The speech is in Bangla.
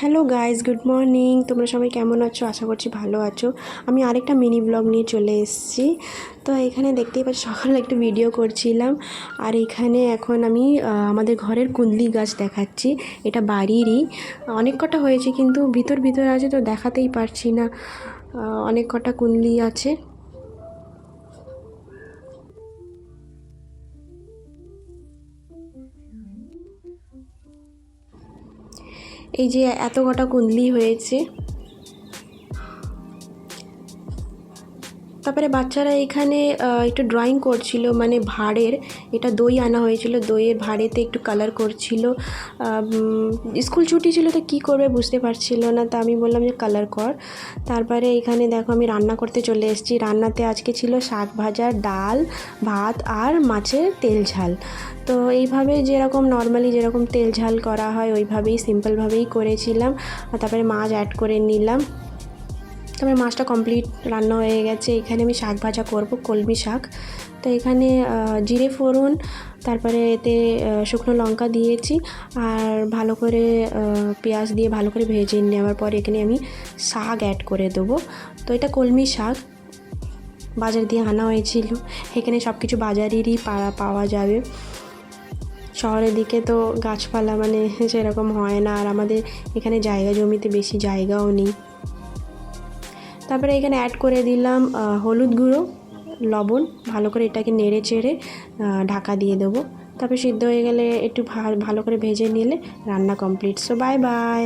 Hello guys, good morning. তোমরা সবাই কেমন আছো? আশা করছি ভালো আছো। আমি আরেকটা মিনি ব্লগ নিয়ে চলে এসেছি। তো এখানে দেখতেই পাচ্ছি সকালে একটু ভিডিও করছিলাম। আর এখানে এখন আমি আমাদের ঘরের কুন্দলি গাছ দেখাচ্ছি। এটা বাড়িরই, অনেক কটা হয়েছে কিন্তু ভিতর আছে, তো দেখাতেই পারছি না। অনেক কটা কুন্দলি আছে। এই যে এত কটা কুন্দলি হয়েছে। তারপরে বাচ্চারা এখানে একটু ড্রয়িং করছিল, মানে ভাঁড়ের, এটা দই আনা হয়েছিল, দইয়ের ভাঁড়েতে একটু কালার করছিল। স্কুল ছুটি ছিল তো কী করবে বুঝতে পারছিল না, তা আমি বললাম যে কালার কর। তারপরে এখানে দেখো আমি রান্না করতে চলে এসেছি। রান্নাতে আজকে ছিল শাক ভাজা, ডাল, ভাত আর মাছের তেল ঝাল। তো এইভাবে যেরকম নর্মালি যেরকম তেল ঝাল করা হয় ওইভাবেই সিম্পলভাবেই করেছিলাম। আর তারপরে মাছ অ্যাড করে নিলাম। তারপরে মাছটা কমপ্লিট রান্না হয়ে গেছে। এখানে আমি শাক ভাজা করব, কলমি শাক। তো এখানে জিরে ফোড়ন, তারপরে এতে শুকনো লঙ্কা দিয়েছি, আর ভালো করে পেঁয়াজ দিয়ে ভালো করে ভেজে নেওয়ার পর এখানে আমি শাক অ্যাড করে দেবো। তো এটা কলমি শাক, বাজার দিয়ে আনা হয়েছিল। এখানে সব কিছু বাজারেরই পাওয়া যাবে। শহরের দিকে তো গাছপালা মানে সেরকম হয় না, আর আমাদের এখানে জায়গা জমিতে বেশি জায়গাও নেই। তারপরে এখানে অ্যাড করে দিলাম হলুদ গুঁড়ো, লবণ, ভালো করে এটাকে নেড়ে চেড়ে ঢাকা দিয়ে দেবো। তারপরে সিদ্ধ হয়ে গেলে একটু ভালো করে ভেজে নিলে রান্না কমপ্লিট। So bye bye.